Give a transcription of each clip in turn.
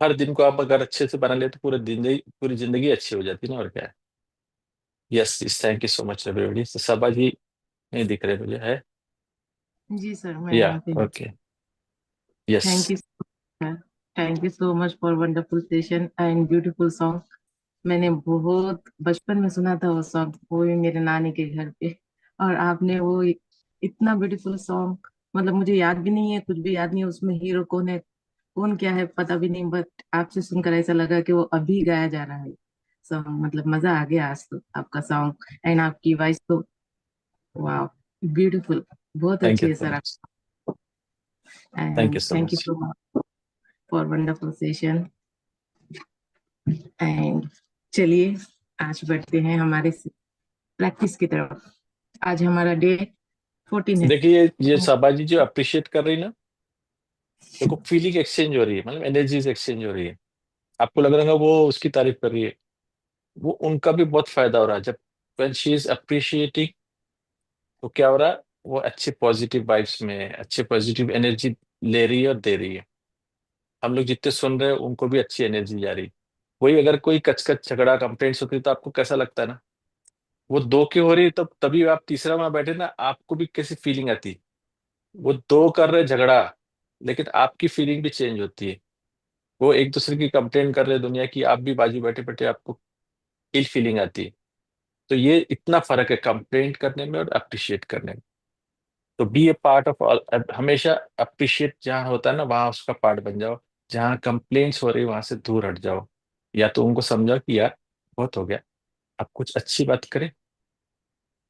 हर दिन को आप अगर अच्छे से बना ले तो पूरी जिंदगी अच्छी हो जाती है ना, और क्या है। Yes yes, thank you so much everybody. तो सबा जी नहीं दिख रहे मुझे, है? जी सर, मैं या यहाँ पे हूँ। Okay. Yes. Thank you sir. Thank you so much for wonderful session and beautiful song. मैंने बहुत बचपन में सुना था वो सॉन्ग, वो भी मेरे नानी के घर पे। और आपने वो इतना ब्यूटीफुल सॉन्ग, मतलब मुझे याद भी नहीं है, कुछ भी याद नहीं है उसमें हीरो कौन है, कौन क्या है पता भी नहीं, बट आपसे सुनकर ऐसा लगा कि वो अभी गाया जा रहा है सॉन्ग। मतलब मजा आ गया आज तो आपका सॉन्ग एंड आपकी वॉइस तो वाह, ब्यूटीफुल, बहुत थैंक यू अच्छी है so sir. Much. Thank and you so thank you much. So much for wonderful session. And चलिए आज बढ़ते हैं हमारे प्रैक्टिस की तरफ। आज हमारा डे 14 है। देखिए ये सबा जी जो अप्रिशिएट कर रही ना, देखो फीलिंग एक्सचेंज हो रही है, मतलब एनर्जीज एक्सचेंज हो रही है। आपको लग रहा है वो उसकी तारीफ कर रही है, वो उनका भी बहुत फायदा हो रहा है। जब व्हेन शी इज अप्रिशिएटिंग तो क्या हो रहा है, वो अच्छे पॉजिटिव वाइब्स में है, अच्छे पॉजिटिव एनर्जी ले रही है और दे रही है। हम लोग जितने सुन रहे हैं उनको भी अच्छी एनर्जी जा रही है। वही अगर कोई कचकच झगड़ा कंप्लेंट्स होती तो आपको कैसा लगता है ना, वो दो की हो रही है, तब तभी आप तीसरा वहां बैठे ना, आपको भी कैसी फीलिंग आती। वो दो कर रहे झगड़ा, लेकिन आपकी फीलिंग भी चेंज होती है। वो एक दूसरे की कंप्लेंट कर रहे हैं दुनिया की, आप भी बाजू बैठे बैठे आपको इल फीलिंग आती है। तो ये इतना फर्क है कंप्लेंट करने में और अप्रिशिएट करने में। तो be a part of all. हमेशा अप्रिशिएट जहाँ होता है ना वहां उसका पार्ट बन जाओ। जहाँ कंप्लेंट्स हो रही वहां से दूर हट जाओ, या तो उनको समझाओ कि यार बहुत हो गया, आप कुछ अच्छी बात करें।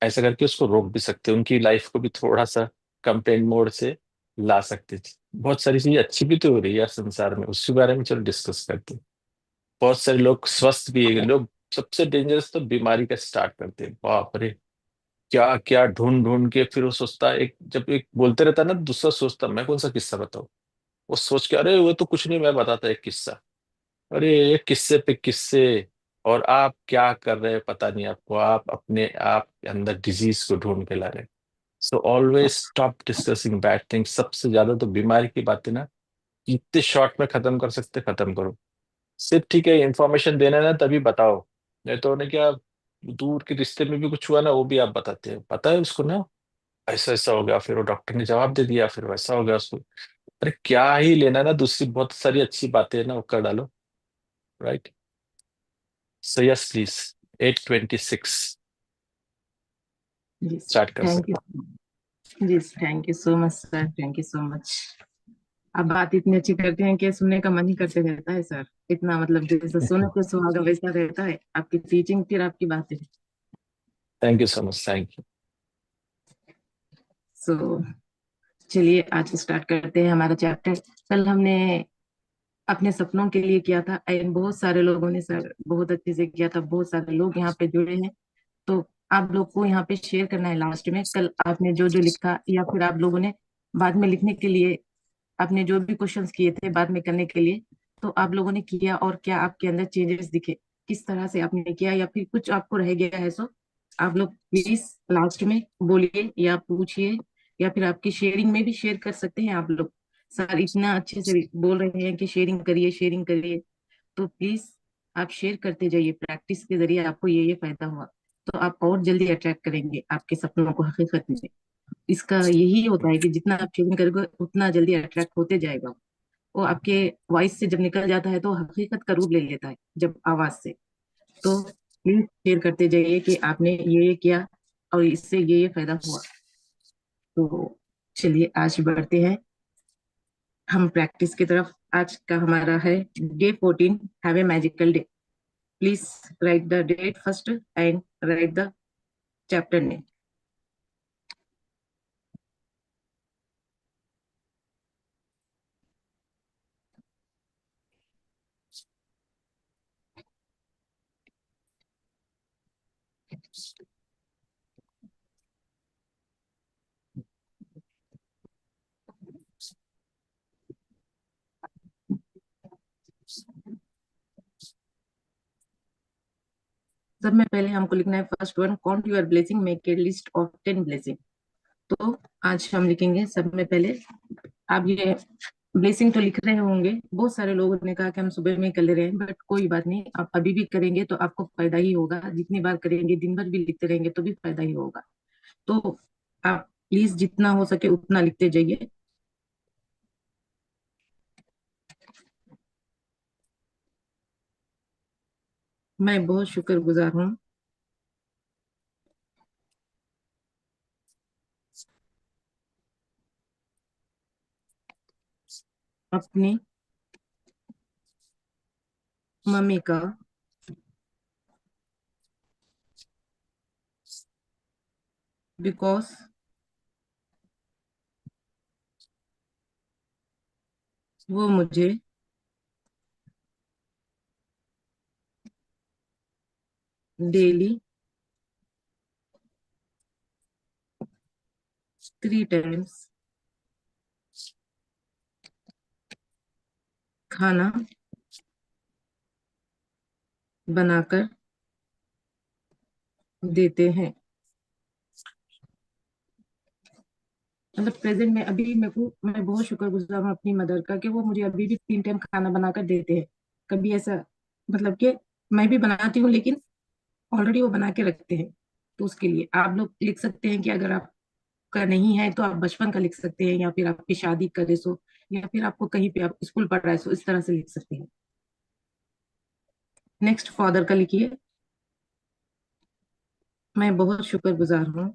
ऐसा करके उसको रोक भी सकते हैं, उनकी लाइफ को भी थोड़ा सा कंप्लेंट मोड से ला सकते थे। बहुत सारी चीजें अच्छी भी तो हो रही है यार संसार में, उसके बारे में चलो डिस्कस करते हैं। बहुत सारे लोग स्वस्थ भी है लोग। सबसे डेंजरस तो बीमारी का स्टार्ट करते हैं, बाप रे। क्या क्या ढूंढ ढूंढ के फिर वो सोचता है, एक जब एक बोलते रहता है ना दूसरा सोचता मैं कौन सा किस्सा बताऊं। वो सोच के अरे वो तो कुछ नहीं, मैं बताता एक किस्सा। अरे ये किस्से पे किस्से। और आप क्या कर रहे हैं पता नहीं आपको, आप अपने आप के अंदर डिजीज को ढूंढ के ला रहे हैं। So always stop discussing bad things. सबसे ज्यादा तो बीमारी की बातें ना जितने शॉर्ट में खत्म कर सकते खत्म करो। सिर्फ ठीक है इंफॉर्मेशन देना है ना तभी बताओ। नहीं तो उन्हें क्या, दूर के रिश्ते में भी कुछ हुआ ना वो भी आप बताते हैं, पता है उसको ना ऐसा ऐसा हो गया, फिर वो डॉक्टर ने जवाब दे दिया, फिर वैसा हो गया उसको। अरे क्या ही लेना ना, दूसरी बहुत सारी अच्छी बातें है ना वो कर डालो। राइट। सो यस प्लीज, 8:26 जी स्टार्ट कर थैंक यू। सकते जी thank you so much sir, thank you so much. आप बात इतनी अच्छी करते हैं कि सुनने का मन ही करते रहता है सर। इतना मतलब जैसे सुनो हैं। तो सुहागा वैसा रहता है, आपकी टीचिंग फिर आपकी बातें। Thank you so much, thank you. So चलिए आज स्टार्ट करते हैं हमारा चैप्टर। कल हमने अपने सपनों के लिए किया था एंड बहुत सारे लोगों ने सर बहुत अच्छे से किया था, बहुत सारे लोग यहाँ पे जुड़े हैं। तो आप लोग को यहाँ पे शेयर करना है लास्ट में, कल आपने जो जो लिखा या फिर आप लोगों ने बाद में लिखने के लिए, आपने जो भी क्वेश्चंस किए थे बाद में करने के लिए, तो आप लोगों ने किया और क्या आपके अंदर चेंजेस दिखे, किस तरह से आपने किया, या फिर कुछ आपको रह गया है सो आप लोग प्लीज लास्ट में बोलिए या पूछिए, या फिर आपकी शेयरिंग में भी शेयर कर सकते हैं आप लोग। सर इतना अच्छे से बोल रहे हैं कि शेयरिंग करिए शेयरिंग करिए, तो प्लीज आप शेयर करते जाइए। प्रैक्टिस के जरिए आपको ये फायदा हुआ तो आप और जल्दी अट्रैक्ट करेंगे आपके सपनों को हकीकत में। इसका यही होता है कि जितना आप शेयरिंग करोगे उतना जल्दी अट्रैक्ट होते जाएगा। वो आपके वॉइस से जब निकल जाता है तो हकीकत का रूप ले लेता है जब आवाज से। तो प्लीज शेयर करते जाइए कि आपने ये किया और इससे ये फायदा हुआ। तो चलिए आज बढ़ते हैं हम प्रैक्टिस की तरफ। आज का हमारा है day 14, have a magical day. Please write the date first and write the chapter name. सब में पहले हमको लिखना है first one, count your blessing, make a list of 10 blessing. तो आज हम लिखेंगे सब में पहले, आप ये ब्लेसिंग तो लिख रहे होंगे, बहुत सारे लोगों ने कहा कि हम सुबह में कर ले रहे हैं, बट कोई बात नहीं, आप अभी भी करेंगे तो आपको फायदा ही होगा। जितनी बार करेंगे, दिन भर भी लिखते रहेंगे तो भी फायदा ही होगा। तो आप प्लीज जितना हो सके उतना लिखते जाइए। मैं बहुत शुक्रगुजार हूँ अपनी मम्मी का, बिकॉज वो मुझे डेली 3 टाइम्स खाना बनाकर देते हैं। मतलब प्रेजेंट में अभी मेरे को, मैं बहुत शुक्रगुजार हूँ अपनी मदर का कि वो मुझे अभी भी 3 टाइम खाना बनाकर देते हैं। कभी ऐसा, मतलब कि मैं भी बनाती हूँ लेकिन ऑलरेडी वो बना के रखते हैं। तो उसके लिए आप लोग लिख सकते हैं कि अगर आपका नहीं है तो आप बचपन का लिख सकते हैं, या फिर आपकी शादी करे सो, या फिर आपको कहीं पे आप स्कूल पढ़ रहे सो, इस तरह से लिख सकते हैं। नेक्स्ट फादर का लिखिए। मैं बहुत शुक्रगुजार हूँ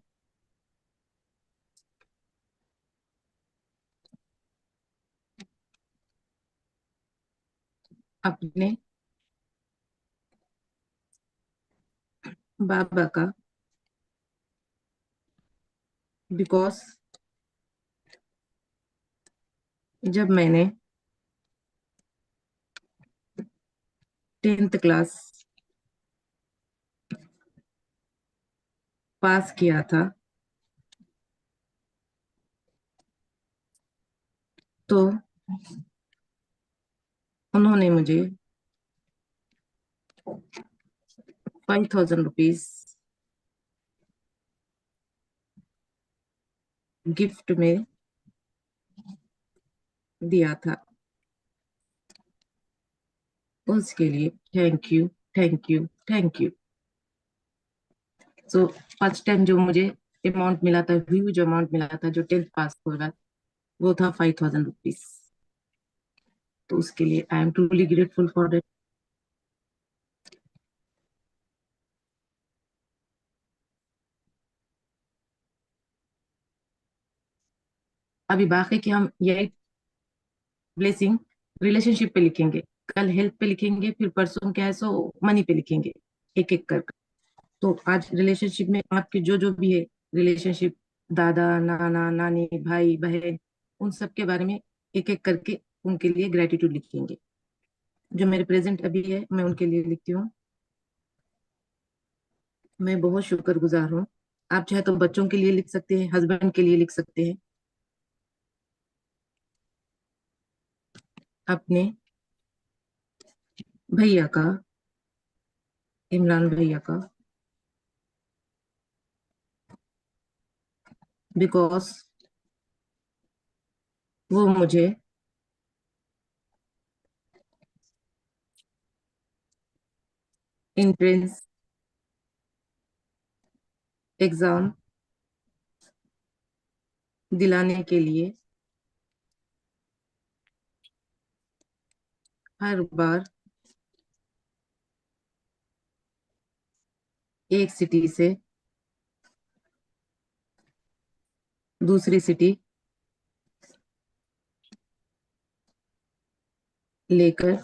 अपने बाबा का, बिकॉज जब मैंने 10th क्लास पास किया था तो उन्होंने मुझे 5,000 रुपीज गिफ्ट में दिया था। उसके लिए thank you, thank you, thank you. So first time जो मुझे अमाउंट मिला था, ह्यूज अमाउंट मिला था, जो 10th पास होगा, वो था 5,000 रुपीज। तो उसके लिए I am truly grateful for that. अभी बाकी की हम ये ब्लेसिंग रिलेशनशिप पे लिखेंगे, कल हेल्थ पे लिखेंगे, फिर परसों क्या है सो मनी पे लिखेंगे, एक एक कर। तो आज रिलेशनशिप में आपके जो जो भी है रिलेशनशिप, दादा नाना नानी भाई बहन, उन सब के बारे में एक एक करके उनके लिए ग्रेटिट्यूड लिखेंगे। जो मेरे प्रेजेंट अभी है मैं उनके लिए लिखती हूँ। मैं बहुत शुक्रगुजार हूँ। आप चाहे तो बच्चों के लिए लिख सकते हैं, हस्बैंड के लिए लिख सकते हैं, अपने भैया का, इमरान भैया का, बिकॉज वो मुझे एंट्रेंस एग्जाम दिलाने के लिए हर बार एक सिटी से दूसरी सिटी लेकर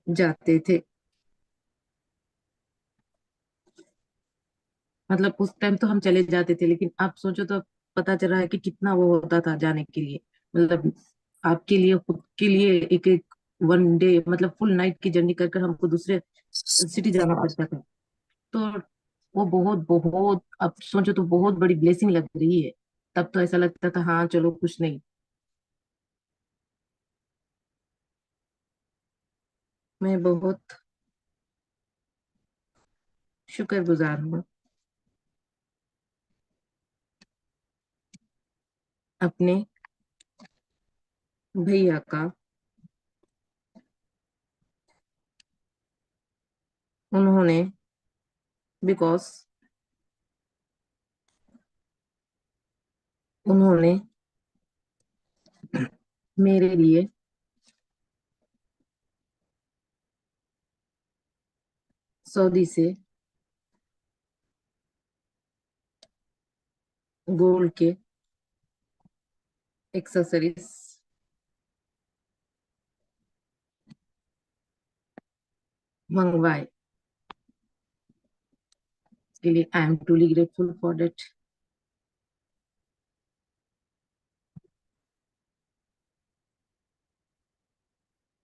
जाते थे। मतलब उस टाइम तो हम चले जाते थे, लेकिन आप सोचो तो पता चल रहा है कि कितना वो होता था जाने के लिए। मतलब आपके लिए, खुद के लिए एक एक 1 डे, मतलब फुल नाइट की जर्नी कर कर हमको दूसरे सिटी जाना पड़ता था। तो वो बहुत बहुत, अब सोचो तो बहुत बड़ी ब्लेसिंग लग रही है। तब तो ऐसा लगता था हाँ चलो कुछ नहीं। मैं बहुत शुक्रगुजार हूँ अपने भैया का। उन्होंने, बिकॉज, उन्होंने मेरे लिए सऊदी से गोल्ड के एक्सेसरीज मंगवाए। के लिए I am truly grateful for that.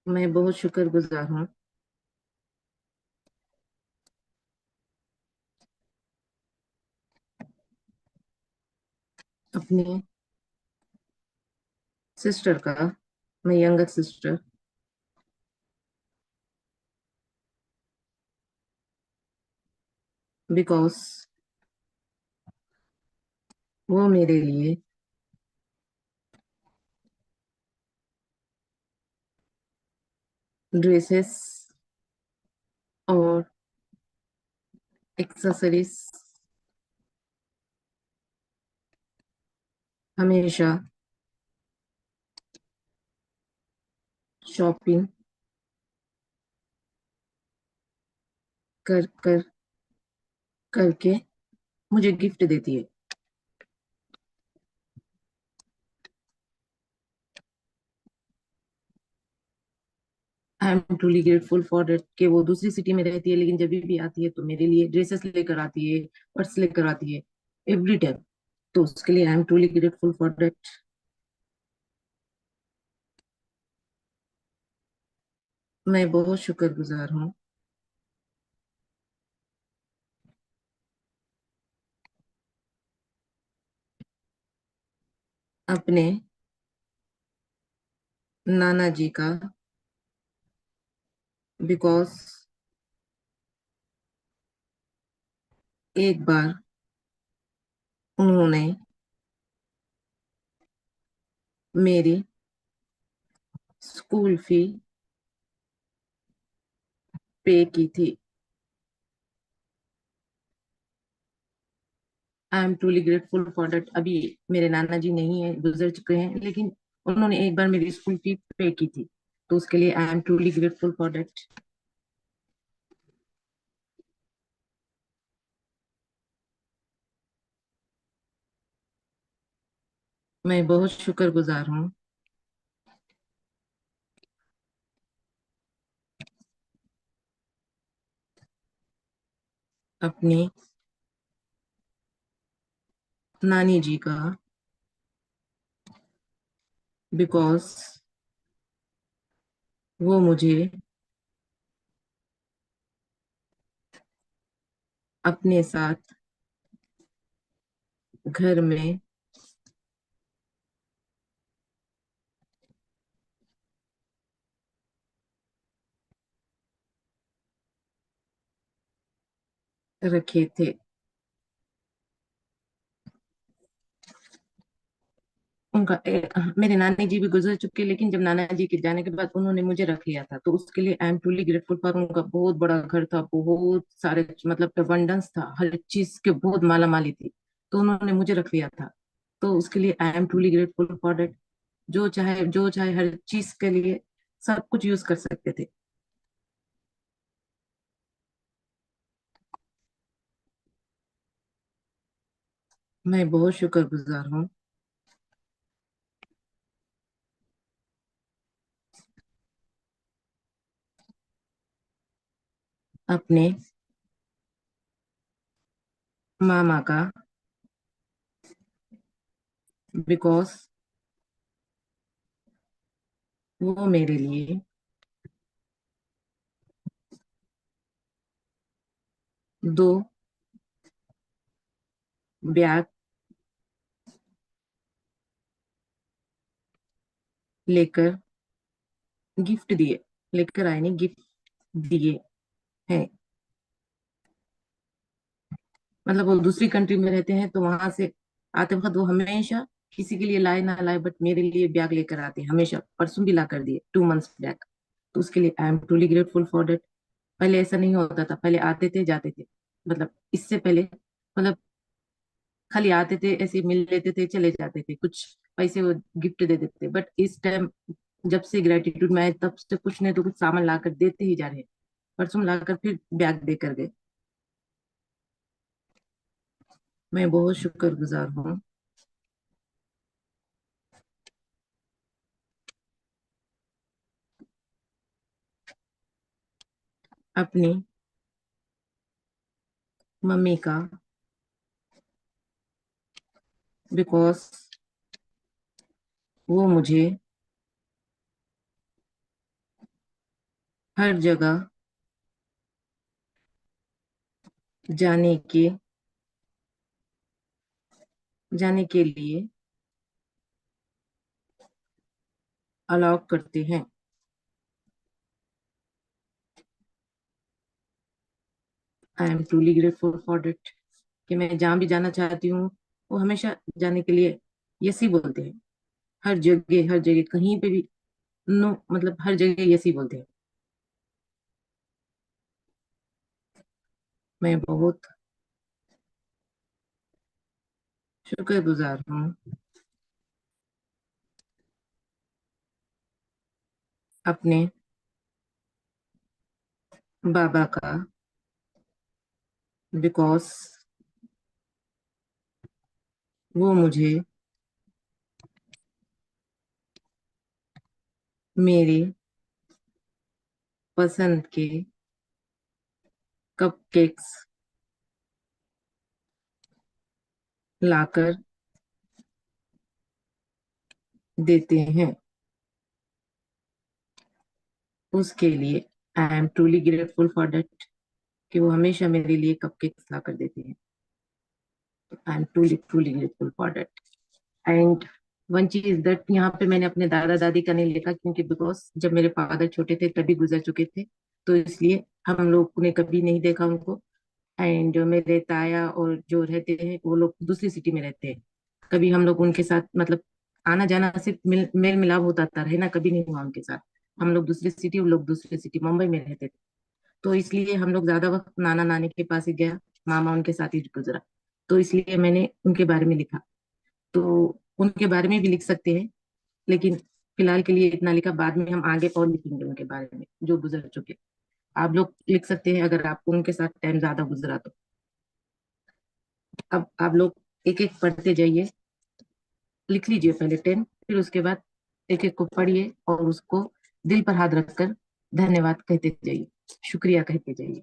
मैं बहुत शुक्रगुजार हूँ अपने सिस्टर का, मैं यंगर सिस्टर, बिकॉज वो मेरे लिए ड्रेसेस और एक्सेसरीज हमेशा शॉपिंग कर कर करके मुझे गिफ्ट देती है। आई am truly grateful for that कि वो दूसरी सिटी में रहती है, लेकिन जब भी आती है तो मेरे लिए ड्रेसेस लेकर आती है, पर्स लेकर आती है, एवरी टाइम। तो उसके लिए I am truly grateful for that. मैं बहुत शुक्रगुजार हूँ अपने नाना जी का, बिकॉज एक बार उन्होंने मेरी स्कूल फी पे की थी। आई am truly grateful for that. अभी मेरे नाना जी नहीं है, गुजर चुके हैं, लेकिन उन्होंने एक बार मेरी स्कूल फी पे की थी। तो उसके लिए I am truly grateful for that. मैं बहुत शुक्रगुजार हूँ अपनी नानी जी का, बिकॉज वो मुझे अपने साथ घर में रखे थे। मेरे नानी जी भी गुजर चुके, लेकिन जब नाना जी के जाने के बाद उन्होंने मुझे रख लिया था, तो उसके लिए I am truly grateful for. उनका बहुत बड़ा घर था, बहुत सारे मतलब अबंडेंस था, हर चीज के बहुत माला माली थी। तो उन्होंने मुझे रख लिया था। तो उसके लिए I am truly grateful for that. जो चाहे हर चीज के लिए सब कुछ यूज कर सकते थे। मैं बहुत शुक्रगुजार हूँ अपने मामा का, बिकॉज वो मेरे लिए दो बैग लेकर गिफ्ट दिए। लेकर आए नहीं, गिफ्ट दिए हैं। मतलब वो दूसरी कंट्री में रहते हैं, तो वहां से आते वक्त वो हमेशा किसी के लिए लाए ना लाए, बट मेरे लिए बैग लेकर आते हैं हमेशा। परसों भी ला कर दिए, 2 मंथ्स बैक। तो उसके लिए I am truly grateful for that. पहले ऐसा नहीं होता था, पहले आते थे जाते थे, मतलब इससे पहले, मतलब खाली आते थे, ऐसे मिल लेते थे, चले जाते थे, कुछ पैसे वो गिफ्ट दे देते थे। बट इस टाइम जब से ग्रेटिट्यूड में आए, तब से कुछ नहीं तो कुछ सामान लाकर देते ही जा रहे हैं। परसों लाकर फिर बैग देकर गए। मैं बहुत शुक्रगुजार हूँ अपनी मम्मी का, बिकॉज वो मुझे हर जगह जाने के जाने के लिए अलाउ करते हैं। आई am truly grateful for it, कि मैं जहाँ भी जाना चाहती हूँ वो हमेशा जाने के लिए यस ही बोलते हैं। हर जगह कहीं पे भी नो, मतलब हर जगह यस ही बोलते हैं। मैं बहुत शुक्रगुजार हूँ अपने बाबा का, बिकॉज वो मुझे मेरे पसंद के कपकेक्स लाकर देते हैं। उसके लिए I am truly grateful for that, कि वो हमेशा मेरे लिए कपकेक्स लाकर देते हैं। आई am truly truly grateful for that. And one चीज दैट, यहाँ पे मैंने अपने दादा दादी का नहीं लिखा, क्योंकि बिकॉज जब मेरे फादर छोटे थे तभी गुजर चुके थे, तो इसलिए हम लोग ने कभी नहीं देखा उनको। एंड मेरे ताया और जो रहते हैं वो लोग दूसरी सिटी में रहते हैं। कभी हम लोग उनके साथ, मतलब आना जाना सिर्फ मेल मिलाप होता था, रहना कभी नहीं हुआ उनके साथ। हम लोग दूसरी सिटी, वो लोग दूसरी सिटी मुंबई में रहते थे। तो इसलिए हम लोग ज्यादा वक्त नाना नानी के पास ही गया, मामा उनके साथ ही गुजरा। तो इसलिए मैंने उनके बारे में लिखा। तो उनके बारे में भी लिख सकते हैं, लेकिन फिलहाल के लिए इतना लिखा, बाद में हम आगे और लिखेंगे उनके बारे में जो गुजर चुके। आप लोग लिख सकते हैं अगर आपको उनके साथ टाइम ज्यादा गुजरा तो। अब आप लोग एक एक पढ़ते जाइए, लिख लीजिए पहले 10, फिर उसके बाद एक एक को पढ़िए और उसको दिल पर हाथ रखकर धन्यवाद कहते जाइए, शुक्रिया कहते जाइए।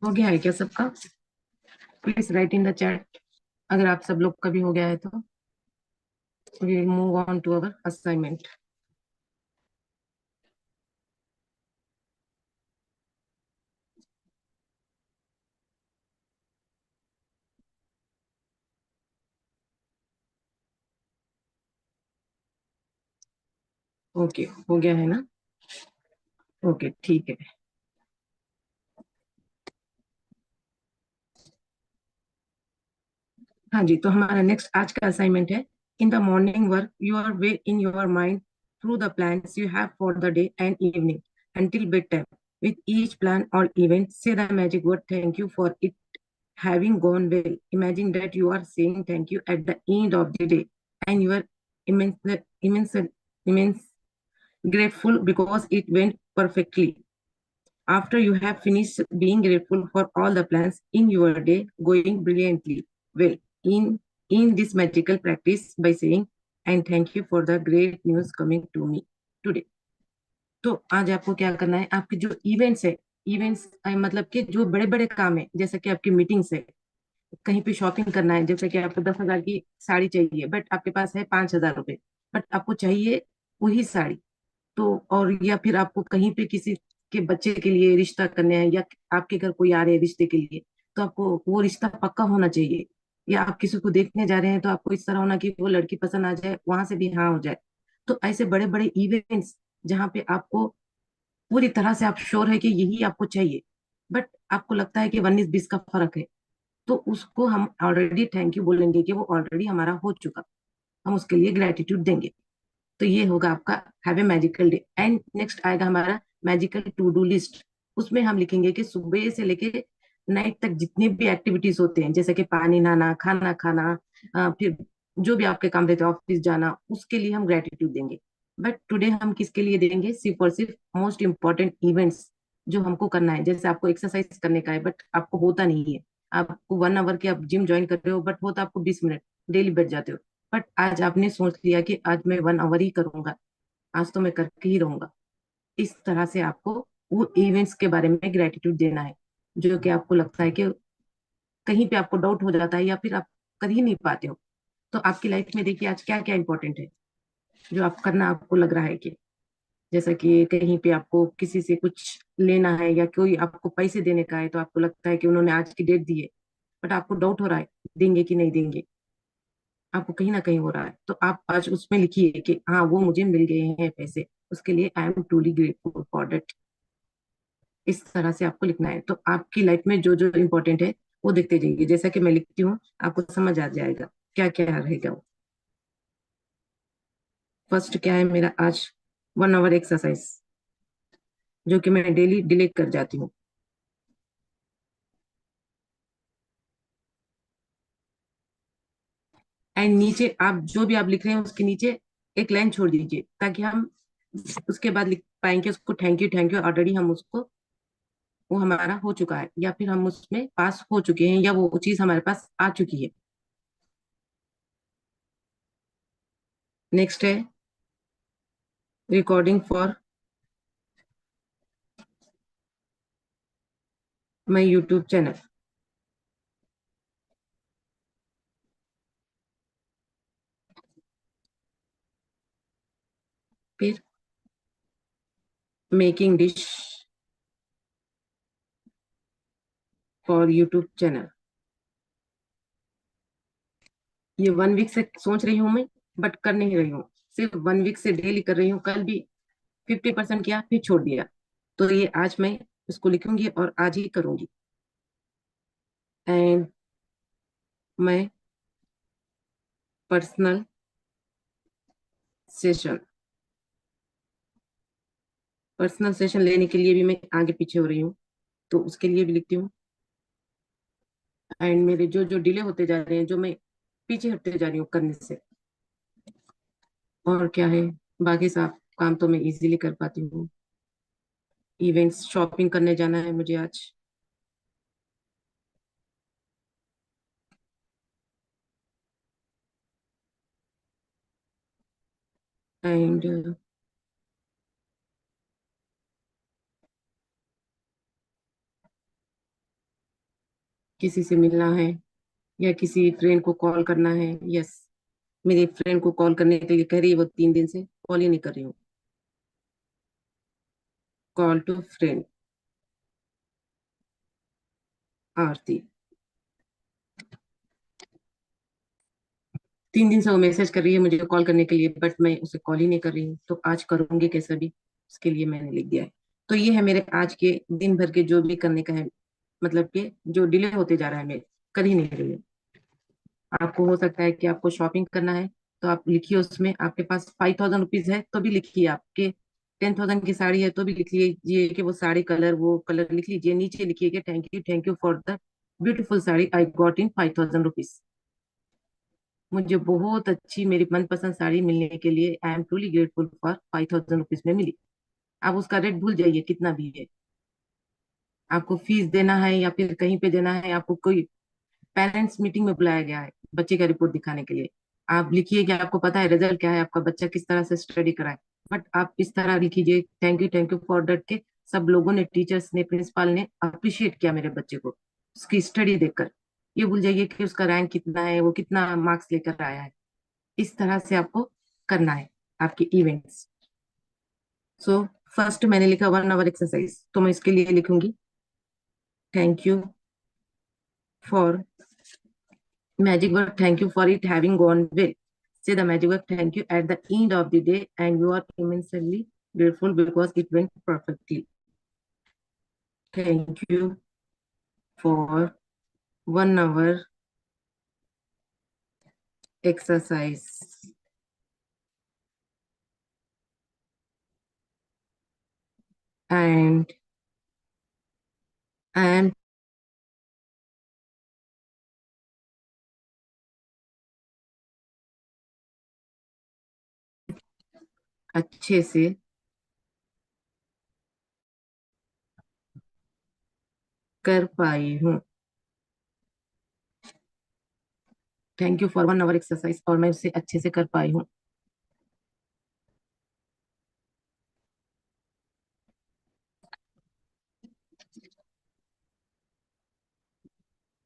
हो गया है क्या सबका? Please right in the chat अगर आप सब लोग का भी हो गया है तो we move on to our assignment. Okay, हो गया है ना? ओके, ठीक है। हाँ जी, तो हमारा नेक्स्ट आज का असाइनमेंट है। In the morning work your way in your mind through the plans you have for the day and evening until bedtime. With each plan or event, say the magic word thank you for it having gone well. Imagine that you are saying thank you at the end of the day and you are immense, immense, immense grateful because it went perfectly. After you have finished being grateful for all the plans in your day going brilliantly well, in this magical practice by saying and thank you for the great news coming to me today. तो आज आपको क्या करना है, आपके जो events है, events मतलब कि जो बड़े बड़े काम है, जैसे कि आपकी मीटिंग्स है, कहीं पे शॉपिंग करना है, जैसे कि आपको 10,000 की साड़ी चाहिए बट आपके पास है 5,000 रुपए, बट आपको चाहिए वही साड़ी। तो और या फिर आपको कहीं पे किसी के बच्चे के लिए रिश्ता करने हैं, या आपके घर कोई आ रहे हैं रिश्ते के लिए, तो आपको वो रिश्ता पक्का होना चाहिए। या आप किसी को देखने जा रहे हैं तो आपको इस तरह होना कि वो लड़की पसंद आ जाए, वहां से भी हाँ हो जाए। तो ऐसे बड़े बड़े इवेंट्स जहाँ पे आपको पूरी तरह से आप श्योर है कि यही आपको चाहिए, बट आपको लगता है कि 19-20 का फर्क है, तो उसको हम ऑलरेडी थैंक यू बोलेंगे कि वो ऑलरेडी हमारा हो चुका, हम उसके लिए ग्रेटिट्यूड देंगे। तो ये होगा आपका have a magical day. And next आएगा हमारा मैजिकल टू डू लिस्ट। उसमें हम लिखेंगे कि सुबह से लेके नाइट तक जितने भी एक्टिविटीज होते हैं, जैसे कि पानी नहाना, खाना खाना, फिर जो भी आपके काम रहते हैं, ऑफिस जाना, उसके लिए हम ग्रेटिट्यूड देंगे। बट टुडे हम किसके लिए देंगे? सिर्फ और सिर्फ मोस्ट इंपॉर्टेंट इवेंट्स जो हमको करना है। जैसे आपको एक्सरसाइज करने का है बट आपको होता नहीं है, आपको 1 आवर के आप जिम ज्वाइन कर रहे हो बट होता आपको 20 मिनट, डेली बैठ जाते हो। बट आज आपने सोच लिया कि आज मैं 1 आवर ही करूंगा, आज तो मैं करके ही रहूंगा। इस तरह से आपको वो इवेंट्स के बारे में ग्रेटिट्यूड देना है, जो कि आपको लगता है कि कहीं पे आपको डाउट हो जाता है या फिर आप कर ही नहीं पाते हो। तो आपकी लाइफ में देखिए आज क्या क्या इंपॉर्टेंट है जो आप करना आपको लग रहा है कि, जैसा कि कहीं पे आपको किसी से कुछ लेना है या कोई आपको पैसे देने का है, तो आपको लगता है कि उन्होंने आज की डेट दी है, बट आपको डाउट हो रहा है देंगे कि नहीं देंगे, आपको कहीं ना कहीं हो रहा है। तो आप आज उसमें लिखिए कि हाँ वो मुझे मिल गए हैं पैसे, उसके लिए I am truly grateful for that. इस तरह से आपको लिखना है। तो आपकी लाइफ में जो जो इम्पोर्टेंट है वो देखते जाइए, जैसा कि मैं लिखती हूँ आपको समझ आ जाएगा क्या क्या रहेगा वो। फर्स्ट क्या है मेरा आज? 1 आवर एक्सरसाइज, जो कि मैं डेली डिलीट कर जाती हूँ। एंड नीचे आप जो भी आप लिख रहे हैं उसके नीचे एक लाइन छोड़ दीजिए, ताकि हम उसके बाद लिख पाएंगे उसको थैंक यू ऑलरेडी हम उसको, वो हमारा हो चुका है या फिर हम उसमें पास हो चुके हैं या वो चीज हमारे पास आ चुकी है। नेक्स्ट है recording for my YouTube channel. फिर making dish for YouTube channel. ये 1 वीक से सोच रही हूँ मैं, बट कर नहीं रही हूँ। सिर्फ 1 वीक से डेली कर रही हूँ। कल भी 50% किया फिर छोड़ दिया। तो ये आज मैं इसको लिखूंगी और आज ही करूंगी। एंड मैं पर्सनल सेशन, पर्सनल सेशन लेने के लिए भी मैं आगे पीछे हो रही हूँ, तो उसके लिए भी लिखती हूँ। एंड मेरे जो जो डिले होते जा रहे हैं, जो मैं पीछे हटते जा रही हूँ करने से, और क्या है, बाकी सब काम तो मैं इजीली कर पाती हूँ। इवेंट्स, शॉपिंग करने जाना है मुझे आज। एंड किसी से मिलना है या किसी फ्रेंड को कॉल करना है। यस, मेरी फ्रेंड को कॉल करने के लिए कह रही है, वो 3 दिन से कॉल ही नहीं कर रही हूँ। कॉल टू फ्रेंड आरती। 3 दिन से वो मैसेज कर रही है मुझे कॉल करने के लिए, बट मैं उसे कॉल ही नहीं कर रही हूँ, तो आज करूंगी कैसे भी। उसके लिए मैंने लिख दिया है। तो ये है मेरे आज के दिन भर के जो भी करने का है, मतलब कि जो डिले होते जा रहा है, मैं कर ही नहीं रही हूँ। आपको हो सकता है कि आपको शॉपिंग करना है, तो आप लिखिए उसमें, आपके पास 5,000 रुपीज है तो भी लिखिए, आपके 10,000 की साड़ी है तो भी लिख लीजिए कि वो साड़ी कलर, वो कलर लिख लीजिए, नीचे लिखिए कि thank you for the beautiful sari I got in 5,000 rupees. मुझे बहुत अच्छी मेरी मनपसंद साड़ी मिलने के लिए I am truly grateful for 5,000 rupees में मिली। आप उसका रेट भूल जाइए कितना भी है। आपको फीस देना है या फिर कहीं पे देना है, आपको कोई पेरेंट्स मीटिंग में बुलाया गया है बच्चे का रिपोर्ट दिखाने के लिए, आप लिखिए कि आपको पता है रिजल्ट क्या है, आपका बच्चा किस तरह से स्टडी कराए। बट आप इस तरह लिखिए, थैंक यू फॉर डेट के सब लोगों ने, टीचर्स ने, प्रिंसिपल ने अप्रिशिएट किया मेरे बच्चे को उसकी स्टडी देखकर। ये भूल जाइए कि उसका रैंक कितना है, वो कितना मार्क्स लेकर आया है। इस तरह से आपको करना है आपके इवेंट्स। सो फर्स्ट मैंने लिखा 1 आवर एक्सरसाइज, तो मैं इसके लिए लिखूंगी thank you for magic word, thank you for it having gone well. Say the magic word thank you at the end of the day, and you are immensely grateful because it went perfectly. Thank you for 1 hour exercise. And I am अच्छे से कर पाई हूँ। Thank you for 1 hour exercise, और मैं उसे अच्छे से कर पाई हूँ।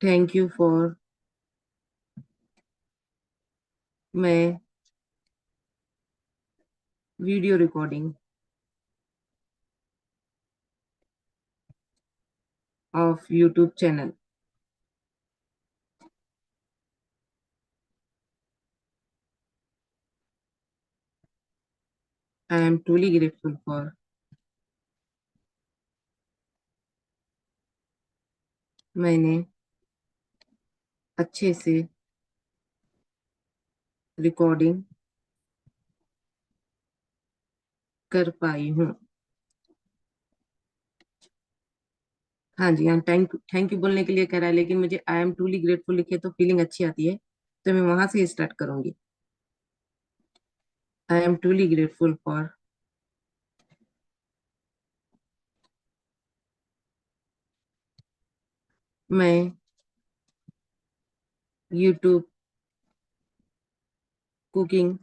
थैंक यू फॉर, मैं video recording of YouTube channel. I am truly grateful for, मैंने अच्छे से रिकॉर्डिंग कर पाई हूँ। हाँ जी, हाँ, थैंक यू बोलने के लिए कह रहा है, लेकिन मुझे आई एम ट्रूली ग्रेटफुल लिखे तो फीलिंग अच्छी आती है, तो मैं वहां से स्टार्ट करूंगी। आई एम ट्रूली ग्रेटफुल फॉर, मैं यूट्यूब कुकिंग